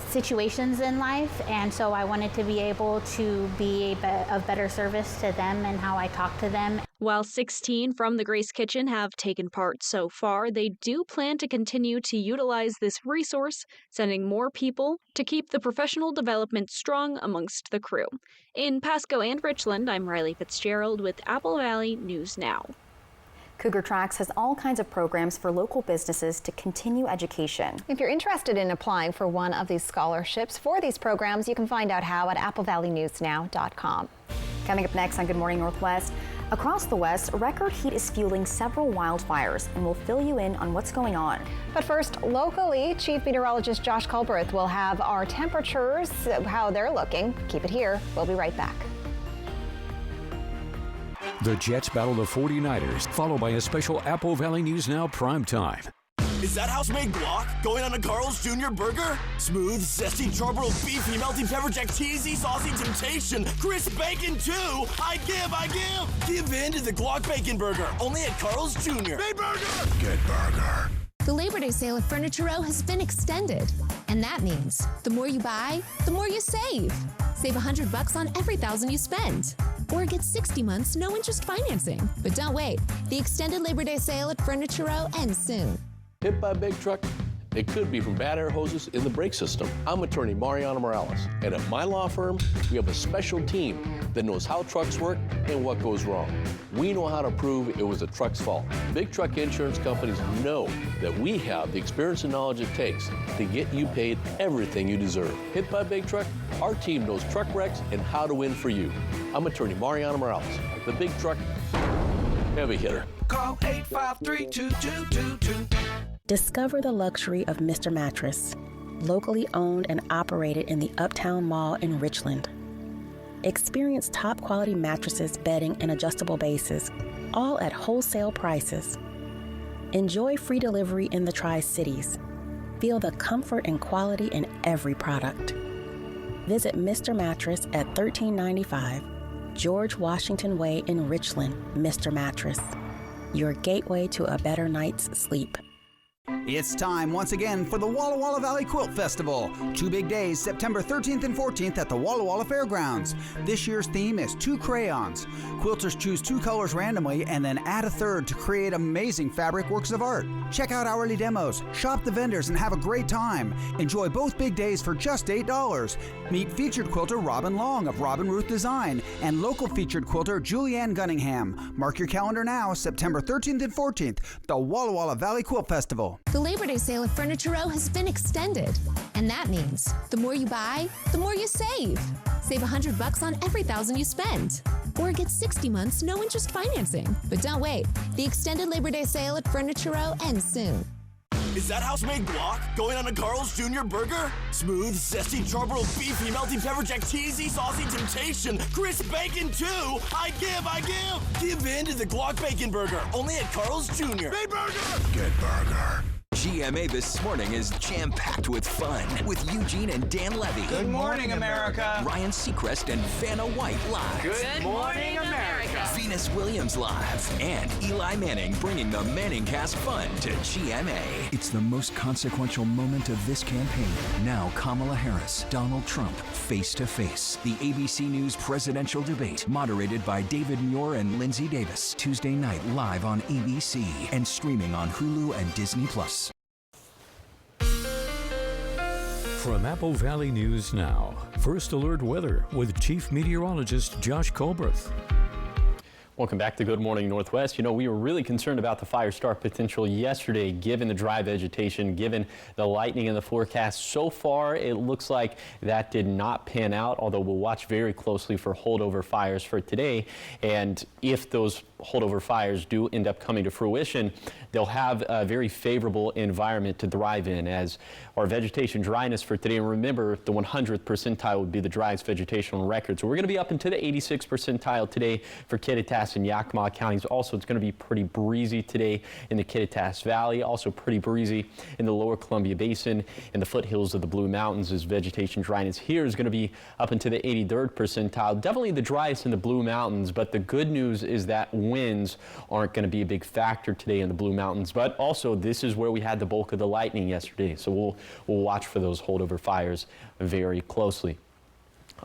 situations in life, and so I wanted to be able to be of better service to them and how I talk to them. While 16 from the Grace Kitchen have taken part so far, they do plan to continue to utilize this resource, sending more people to keep the professional development strong amongst the crew. In Pasco and Richland, I'm Riley Fitzgerald with Apple Valley News Now. Cougar Tracks has all kinds of programs for local businesses to continue education. If you're interested in applying for one of these scholarships for these programs, you can find out how at applevalleynewsnow.com. Coming up next on Good Morning Northwest, across the West, record heat is fueling several wildfires, and we'll fill you in on what's going on. But first, locally, Chief Meteorologist Josh Culbreth will have our temperatures, how they're looking. Keep it here. We'll be right back. The Jets battle the 49ers, followed by a special Apple Valley News Now primetime. Is that house-made guac going on a Carl's Jr. burger? Smooth, zesty, charbroiled beefy, melting pepper jack, cheesy, saucy temptation, crisp bacon too. I give. Give in to the guac bacon burger, only at Carl's Jr. Made burger. Good burger. The Labor Day sale at Furniture Row has been extended, and that means the more you buy, the more you save. Save $100 on every $1,000 you spend. Or get 60 months, no interest financing. But don't wait. The extended Labor Day sale at Furniture Row ends soon. Hit by a big truck? It could be from bad air hoses in the brake system. I'm attorney Mariana Morales, and at my law firm, we have a special team that knows how trucks work and what goes wrong. We know how to prove it was the truck's fault. Big truck insurance companies know that we have the experience and knowledge it takes to get you paid everything you deserve. Hit by a big truck? Our team knows truck wrecks and how to win for you. I'm attorney Mariana Morales, the big truck heavy hitter. Call 853-2222. Discover the luxury of Mr. Mattress. locally owned and operated in the Uptown Mall in Richland. Experience top-quality mattresses, bedding, and adjustable bases, all at wholesale prices. Enjoy free delivery in the Tri-Cities. Feel the comfort and quality in every product. Visit Mr. Mattress at 1395 George Washington Way in Richland. Mr. Mattress, your gateway to a better night's sleep. It's time once again for the Walla Walla Valley Quilt Festival. 2 big days, September 13th and 14th at the Walla Walla Fairgrounds. This year's theme is 2 crayons. Quilters choose 2 colors randomly and then add a third to create amazing fabric works of art. Check out hourly demos, shop the vendors, and have a great time. Enjoy both big days for just $8. Meet featured quilter Robin Long of Robin Ruth Design and local featured quilter Julianne Gunningham. Mark your calendar now, September 13th and 14th, the Walla Walla Valley Quilt Festival. The Labor Day sale at Furniture Row has been extended, and that means the more you buy, the more you save. Save $100 on every $1,000 you spend, or get 60 months no interest financing. But don't wait, the extended Labor Day sale at Furniture Row ends soon. Is that house-made guac going on a Carl's Jr. burger? Smooth, zesty, charbroiled beefy, melty pepper jack, cheesy, saucy temptation, crisp bacon too. I give. Give in to the guac bacon burger, only at Carl's Jr. Big burger. Good burger. GMA This Morning is jam-packed with fun with Eugene and Dan Levy. Good morning, America. Ryan Seacrest and Vanna White live. Good morning, America. Venus Williams live. And Eli Manning bringing the Manningcast fun to GMA. It's the most consequential moment of this campaign. Now Kamala Harris, Donald Trump, face to face. The ABC News presidential debate, moderated by David Muir and Lindsay Davis. Tuesday night live on ABC and streaming on Hulu and Disney+. From Apple Valley News Now, First Alert Weather with Chief Meteorologist Josh Colbreth. Welcome back to Good Morning Northwest. You know, we were really concerned about the fire start potential yesterday, given the dry vegetation, given the lightning in the forecast. So far, it looks like that did not pan out, although we'll watch very closely for holdover fires for today. And if those holdover fires do end up coming to fruition, they'll have a very favorable environment to thrive in as our vegetation dryness for today. And remember, the 100th percentile would be the driest vegetation on record. So we're going to be up into the 86th percentile today for Kittitas and Yakima counties. Also, it's going to be pretty breezy today in the Kittitas Valley. Also pretty breezy in the lower Columbia Basin and the foothills of the Blue Mountains as vegetation dryness here is going to be up into the 83rd percentile. Definitely the driest in the Blue Mountains, but the good news is that winds aren't going to be a big factor today in the Blue Mountains. But also, this is where we had the bulk of the lightning yesterday. So we'll watch for those holdover fires very closely.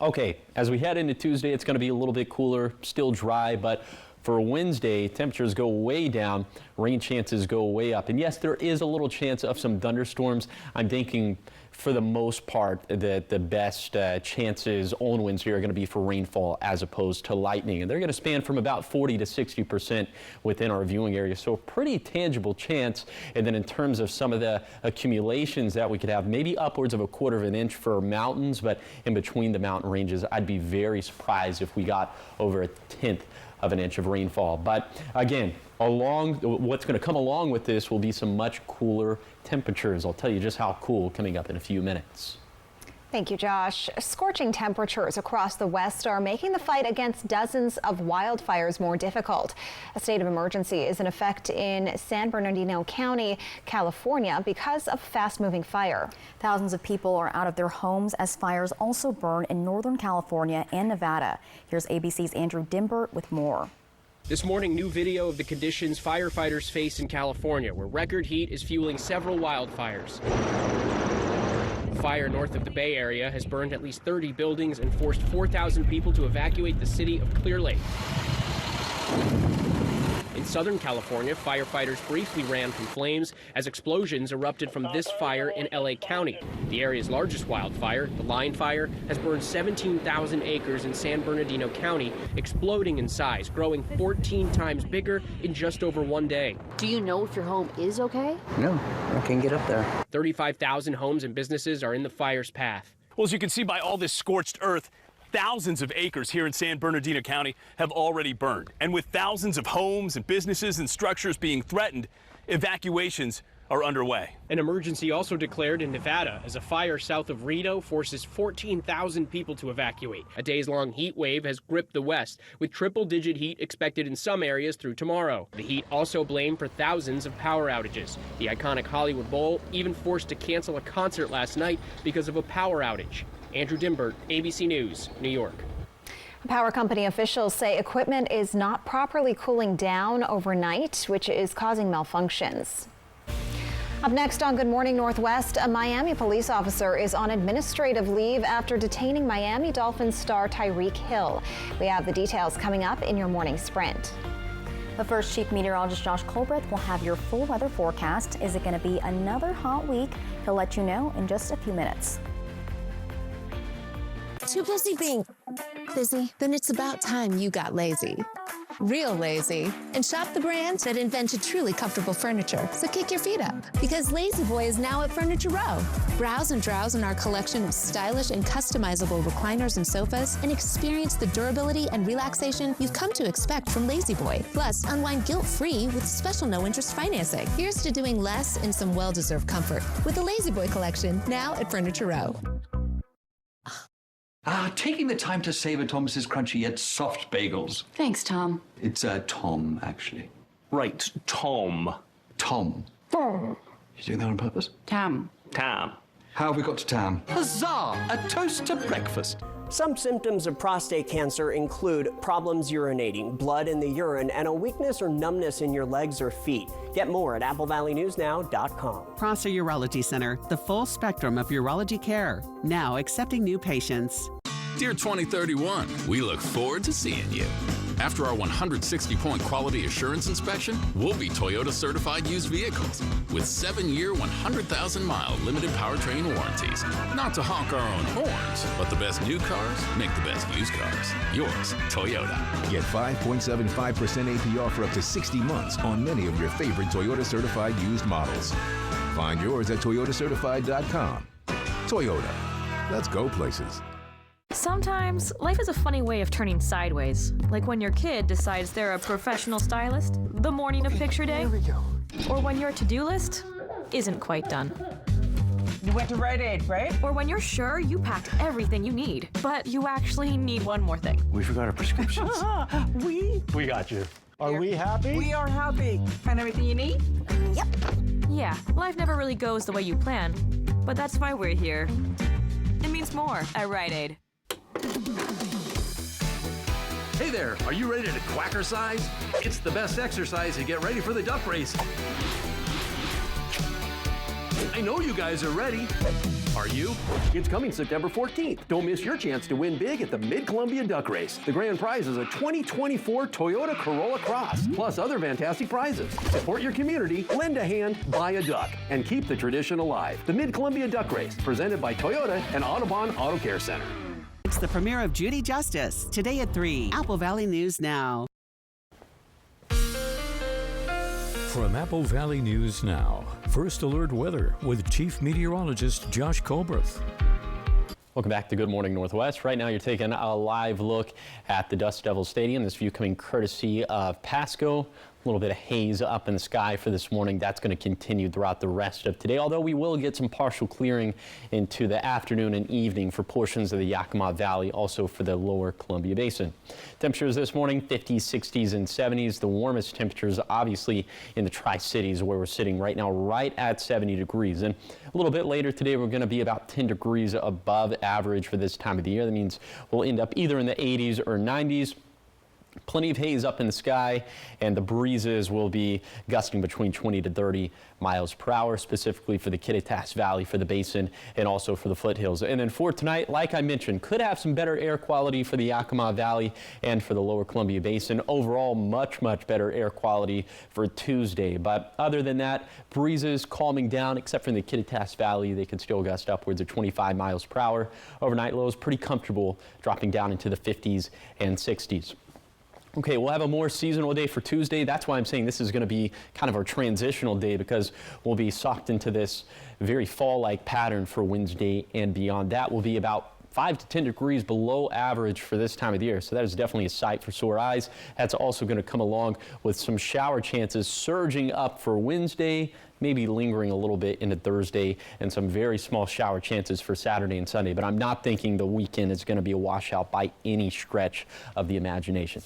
Okay, as we head into Tuesday, it's going to be a little bit cooler, still dry, but for Wednesday, temperatures go way down, rain chances go way up. And yes, there is a little chance of some thunderstorms. I'm thinking for the most part that the best chances on Wednesday are going to be for rainfall as opposed to lightning. And they're going to span from about 40 to 60% within our viewing area. So a pretty tangible chance. And then in terms of some of the accumulations that we could have, maybe upwards of 1/4 of an inch for mountains, but in between the mountain ranges, I'd be very surprised if we got over 1/10 of an inch of rainfall. But again, what's going to come along with this will be some much cooler temperatures. I'll tell you just how cool coming up in a few minutes. Thank you, Josh. Scorching temperatures across the West are making the fight against dozens of wildfires more difficult. A state of emergency is in effect in San Bernardino County, California, because of fast-moving fire. Thousands of people are out of their homes as fires also burn in Northern California and Nevada. Here's ABC's Andrew Dimbert with more. This morning, new video of the conditions firefighters face in California, where record heat is fueling several wildfires. A fire north of the Bay Area has burned at least 30 buildings and forced 4,000 people to evacuate the city of Clear Lake. In Southern California, firefighters briefly ran from flames as explosions erupted from this fire in LA County. The area's largest wildfire, the Line Fire, has burned 17,000 acres in San Bernardino County, exploding in size, growing 14 times bigger in just over one day. Do you know if your home is okay? No, I can't get up there. 35,000 homes and businesses are in the fire's path. Well, as you can see by all this scorched earth, thousands of acres here in San Bernardino County have already burned. And with thousands of homes and businesses and structures being threatened, evacuations are underway. An emergency also declared in Nevada as a fire south of Reno forces 14,000 people to evacuate. A days-long heat wave has gripped the West, with triple-digit heat expected in some areas through tomorrow. The heat also blamed for thousands of power outages. The iconic Hollywood Bowl even forced to cancel a concert last night because of a power outage. Andrew Dimbert, ABC News, New York. Power company officials say equipment is not properly cooling down overnight, which is causing malfunctions. Up next on Good Morning Northwest, a Miami police officer is on administrative leave after detaining Miami Dolphins star Tyreek Hill. We have the details coming up in your morning sprint. But first, Chief Meteorologist Josh Colbreth will have your full weather forecast. Is it going to be another hot week? He'll let you know in just a few minutes. Too busy being busy? Then it's about time you got lazy. Real lazy. And shop the brands that invented truly comfortable furniture. So kick your feet up, because Lazy Boy is now at Furniture Row. Browse and drowse in our collection of stylish and customizable recliners and sofas, and experience the durability and relaxation you've come to expect from Lazy Boy. Plus, unwind guilt-free with special no-interest financing. Here's to doing less in some well-deserved comfort with the Lazy Boy collection, now at Furniture Row. Taking the time to savor Thomas's crunchy yet soft bagels. Thanks, Tom. It's Tom, actually. Right, Tom. Tom. You doing that on purpose? Tam. Tam. How have we got to Tam? Huzzah! A toast to breakfast. Some symptoms of prostate cancer include problems urinating, blood in the urine, and a weakness or numbness in your legs or feet. Get more at applevalleyNewsNow.com. Prostate Urology Center, the full spectrum of urology care. Now accepting new patients. Dear 2031, we look forward to seeing you. After our 160-point quality assurance inspection, we'll be Toyota certified used vehicles with 7-year, 100,000-mile limited powertrain warranties. Not to honk our own horns, but the best new cars make the best used cars. Yours, Toyota. Get 5.75% APR for up to 60 months on many of your favorite Toyota certified used models. Find yours at toyotacertified.com. Toyota. Let's go places. Sometimes, life is a funny way of turning sideways. Like when your kid decides they're a professional stylist the morning of picture day. Here we go. Or when your to-do list isn't quite done. You went to Rite Aid, right? Or when you're sure you packed everything you need, but you actually need one more thing. We forgot our prescriptions. We got you. Are we happy? We are happy. Find everything you need? Yep. Yeah, life never really goes the way you plan, but that's why we're here. It means more at Rite Aid. Hey there, are you ready to quackercise? It's the best exercise to get ready for the duck race. I know you guys are ready. Are you? It's coming September 14th. Don't miss your chance to win big at the Mid-Columbia Duck Race. The grand prize is a 2024 Toyota Corolla Cross, plus other fantastic prizes. Support your community, lend a hand, buy a duck, and keep the tradition alive. The Mid-Columbia Duck Race, presented by Toyota and Audubon Auto Care Center. It's the premiere of Judy Justice, today at 3. Apple Valley News Now. From Apple Valley News Now, First Alert Weather with Chief Meteorologist Josh Colbreth. Welcome back to Good Morning Northwest. Right now you're taking a live look at the Dust Devils Stadium. This view coming courtesy of Pasco. A little bit of haze up in the sky for this morning. That's going to continue throughout the rest of today, although we will get some partial clearing into the afternoon and evening for portions of the Yakima Valley, also for the lower Columbia Basin. Temperatures this morning, 50s, 60s, and 70s. The warmest temperatures obviously in the Tri-Cities, where we're sitting right now right at 70 degrees. And a little bit later today, we're going to be about 10 degrees above average for this time of the year. That means we'll end up either in the 80s or 90s. Plenty of haze up in the sky, and the breezes will be gusting between 20 to 30 miles per hour, specifically for the Kittitas Valley, for the basin, and also for the foothills. And then for tonight, like I mentioned, could have some better air quality for the Yakima Valley and for the lower Columbia Basin. Overall, much, much better air quality for Tuesday. But other than that, breezes calming down, except for in the Kittitas Valley. They could still gust upwards of 25 miles per hour. Overnight lows pretty comfortable, dropping down into the 50s and 60s. Okay, we'll have a more seasonal day for Tuesday. That's why I'm saying this is going to be kind of our transitional day, because we'll be sucked into this very fall-like pattern for Wednesday and beyond. That will be about 5 to 10 degrees below average for this time of the year. So that is definitely a sight for sore eyes. That's also going to come along with some shower chances surging up for Wednesday, maybe lingering a little bit into Thursday, and some very small shower chances for Saturday and Sunday. But I'm not thinking the weekend is going to be a washout by any stretch of the imagination.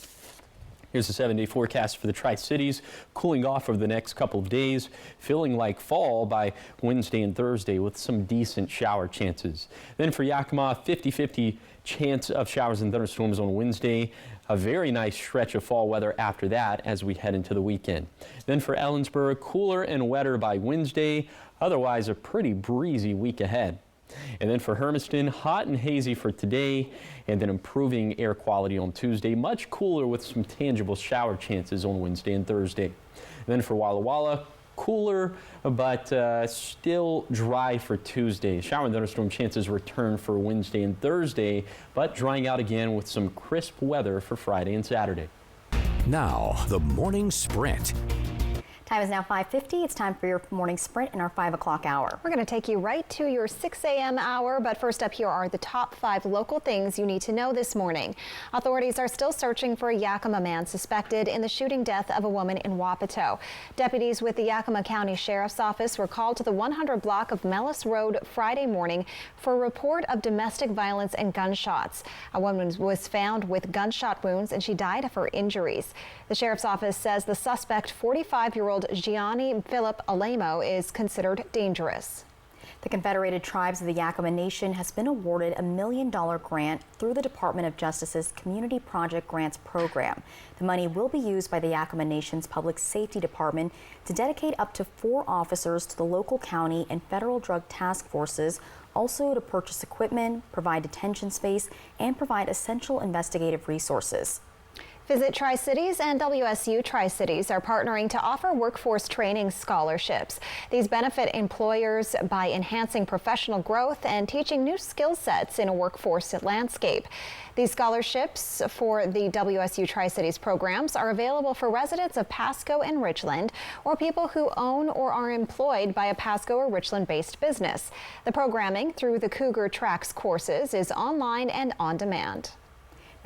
Here's the 7-day forecast for the Tri-Cities, cooling off over the next couple of days, feeling like fall by Wednesday and Thursday with some decent shower chances. Then for Yakima, 50-50 chance of showers and thunderstorms on Wednesday. A very nice stretch of fall weather after that as we head into the weekend. Then for Ellensburg, cooler and wetter by Wednesday, otherwise a pretty breezy week ahead. And then for Hermiston, hot and hazy for today, and then improving air quality on Tuesday, much cooler with some tangible shower chances on Wednesday and Thursday. And then for Walla Walla, cooler but still dry for Tuesday. Shower and thunderstorm chances return for Wednesday and Thursday, but drying out again with some crisp weather for Friday and Saturday. Now, the morning sprint. Time is now 5:50. It's time for your morning sprint in our 5 o'clock hour. We're going to take you right to your 6 a.m. hour, but first up here are the top 5 local things you need to know this morning. Authorities are still searching for a Yakima man suspected in the shooting death of a woman in Wapato. Deputies with the Yakima County Sheriff's Office were called to the 100 block of Mellis Road Friday morning for a report of domestic violence and gunshots. A woman was found with gunshot wounds and she died of her injuries. The Sheriff's Office says the suspect, 45-year-old Gianni Philip Alamo, is considered dangerous. The Confederated Tribes of the Yakima Nation has been awarded $1 million grant through the Department of Justice's Community Project Grants program. The money will be used by the Yakima Nation's Public Safety Department to dedicate up to 4 officers to the local, county, and federal drug task forces, also to purchase equipment, provide detention space, and provide essential investigative resources. Visit Tri-Cities and WSU Tri-Cities are partnering to offer workforce training scholarships. These benefit employers by enhancing professional growth and teaching new skill sets in a workforce landscape. These scholarships for the WSU Tri-Cities programs are available for residents of Pasco and Richland or people who own or are employed by a Pasco or Richland-based business. The programming through the Cougar Tracks courses is online and on demand.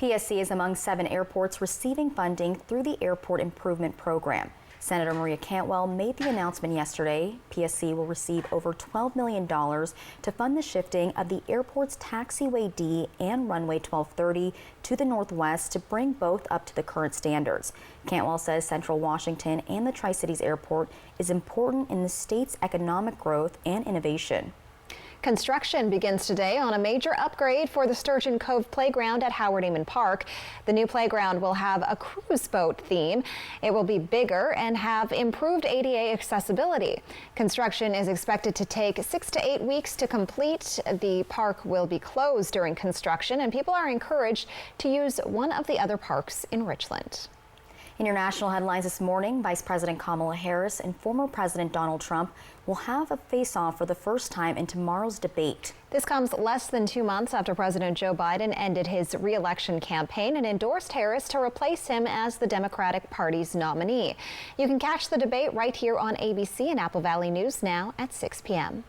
PSC is among 7 airports receiving funding through the Airport Improvement Program. Senator Maria Cantwell made the announcement yesterday. PSC will receive over $12 million to fund the shifting of the airport's taxiway D and runway 1230 to the northwest to bring both up to the current standards. Cantwell says Central Washington and the Tri-Cities Airport is important in the state's economic growth and innovation. Construction begins today on a major upgrade for the Sturgeon Cove Playground at Howard Eamon Park. The new playground will have a cruise boat theme. It will be bigger and have improved ADA accessibility. Construction is expected to take 6 to 8 weeks to complete. The park will be closed during construction, and people are encouraged to use one of the other parks in Richland. In your national headlines this morning, Vice President Kamala Harris and former President Donald Trump will have a face-off for the first time in tomorrow's debate. This comes less than 2 months after President Joe Biden ended his re-election campaign and endorsed Harris to replace him as the Democratic Party's nominee. You can catch the debate right here on ABC and Apple Valley News now at 6 p.m.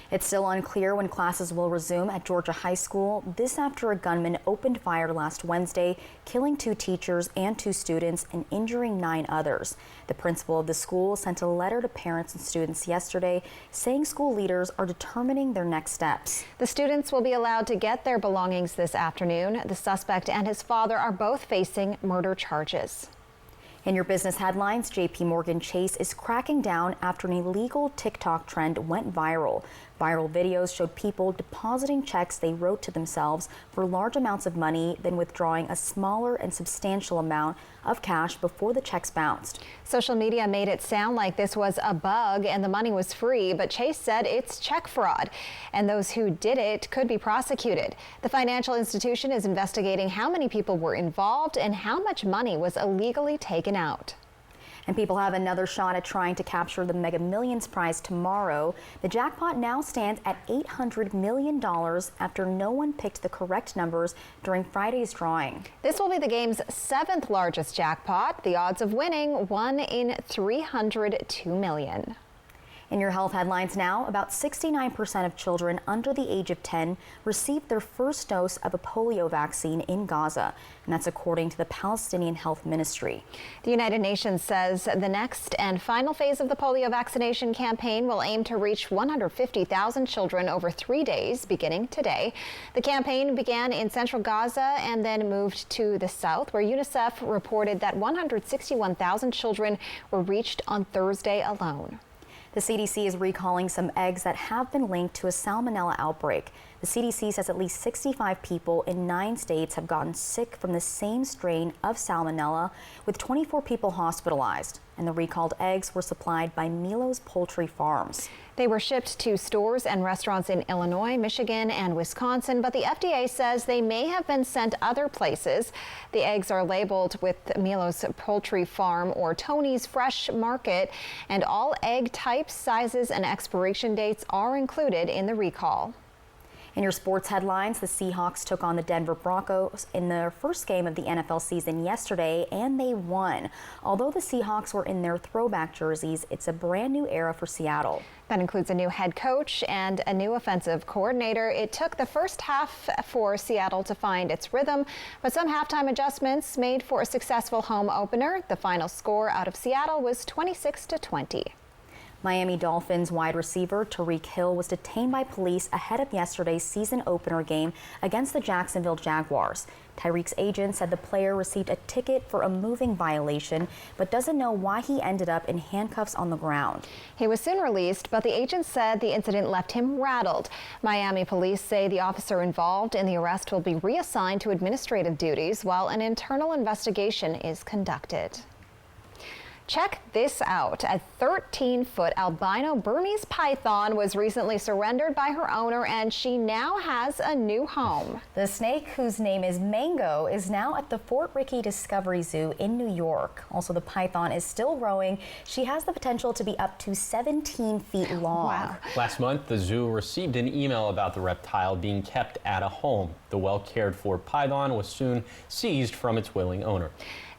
It's still unclear when classes will resume at Georgia High School. This after a gunman opened fire last Wednesday, killing 2 teachers and 2 students and injuring 9 others. The principal of the school sent a letter to parents and students yesterday saying school leaders are determining their next steps. The students will be allowed to get their belongings this afternoon. The suspect and his father are both facing murder charges. In your business headlines, JP Morgan Chase is cracking down after an illegal TikTok trend went viral. Viral videos showed people depositing checks they wrote to themselves for large amounts of money, then withdrawing a smaller and substantial amount of cash before the checks bounced. Social media made it sound like this was a bug and the money was free, but Chase said it's check fraud, and those who did it could be prosecuted. The financial institution is investigating how many people were involved and how much money was illegally taken out. And people have another shot at trying to capture the Mega Millions prize tomorrow. The jackpot now stands at $800 million after no one picked the correct numbers during Friday's drawing. This will be the game's 7th largest jackpot. The odds of winning 1 in 302 million. In your health headlines now, about 69% of children under the age of 10 received their first dose of a polio vaccine in Gaza, and that's according to the Palestinian Health Ministry. The United Nations says the next and final phase of the polio vaccination campaign will aim to reach 150,000 children over 3 days, beginning today. The campaign began in central Gaza and then moved to the south, where UNICEF reported that 161,000 children were reached on Thursday alone. The CDC is recalling some eggs that have been linked to a salmonella outbreak. The CDC says at least 65 people in 9 states have gotten sick from the same strain of salmonella, with 24 people hospitalized. And the recalled eggs were supplied by Milo's Poultry Farms. They were shipped to stores and restaurants in Illinois, Michigan, and Wisconsin, but the FDA says they may have been sent other places. The eggs are labeled with Milo's Poultry Farm or Tony's Fresh Market, and all egg types, sizes, and expiration dates are included in the recall. In your sports headlines, the Seahawks took on the Denver Broncos in their first game of the NFL season yesterday, and they won. Although the Seahawks were in their throwback jerseys, it's a brand new era for Seattle. That includes a new head coach and a new offensive coordinator. It took the first half for Seattle to find its rhythm, but some halftime adjustments made for a successful home opener. The final score out of Seattle was 26-20. Miami Dolphins wide receiver Tyreek Hill was detained by police ahead of yesterday's season opener game against the Jacksonville Jaguars. Tyreek's agent said the player received a ticket for a moving violation, but doesn't know why he ended up in handcuffs on the ground. He was soon released, but the agent said the incident left him rattled. Miami police say the officer involved in the arrest will be reassigned to administrative duties while an internal investigation is conducted. Check this out. A 13-foot albino Burmese python was recently surrendered by her owner, and she now has a new home. The snake, whose name is Mango, is now at the Fort Rickey Discovery Zoo in New York. Also, the python is still growing. She has the potential to be up to 17 feet long. Wow. Last month, the zoo received an email about the reptile being kept at a home. The well-cared-for python was soon seized from its willing owner.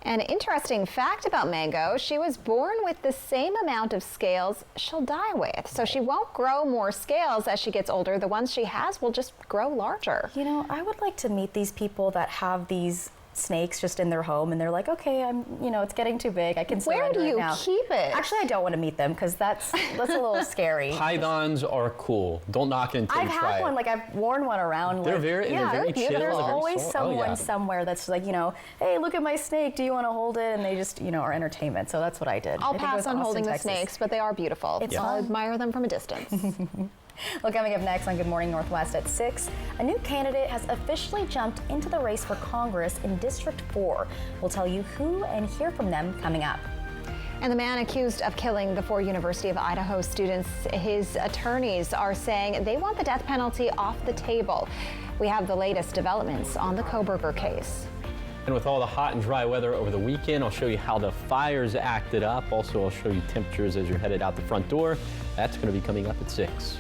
An interesting fact about Mango, she was born with the same amount of scales she'll die with. So she won't grow more scales as she gets older. The ones she has will just grow larger. You know, I would like to meet these people that have these snakes just in their home, and they're like, okay, it's getting too big. I can surrender it now. Where do you keep it? Actually, I don't want to meet them because that's a little scary. Pythons are cool. Don't knock it until you try it. I've had one. Like, I've worn one around. They're very chill. There's always someone somewhere that's like, hey, look at my snake. Do you want to hold it? And they just, are entertainment. So that's what I did. I'll pass on holding the snakes, but they are beautiful. I'll admire them from a distance. Well, coming up next on Good Morning Northwest at 6, a new candidate has officially jumped into the race for Congress in District 4. We'll tell you who and hear from them coming up. And the man accused of killing the 4 University of Idaho students, his attorneys are saying they want the death penalty off the table. We have the latest developments on the Koberger case. And with all the hot and dry weather over the weekend, I'll show you how the fires acted up. Also, I'll show you temperatures as you're headed out the front door. That's going to be coming up at 6.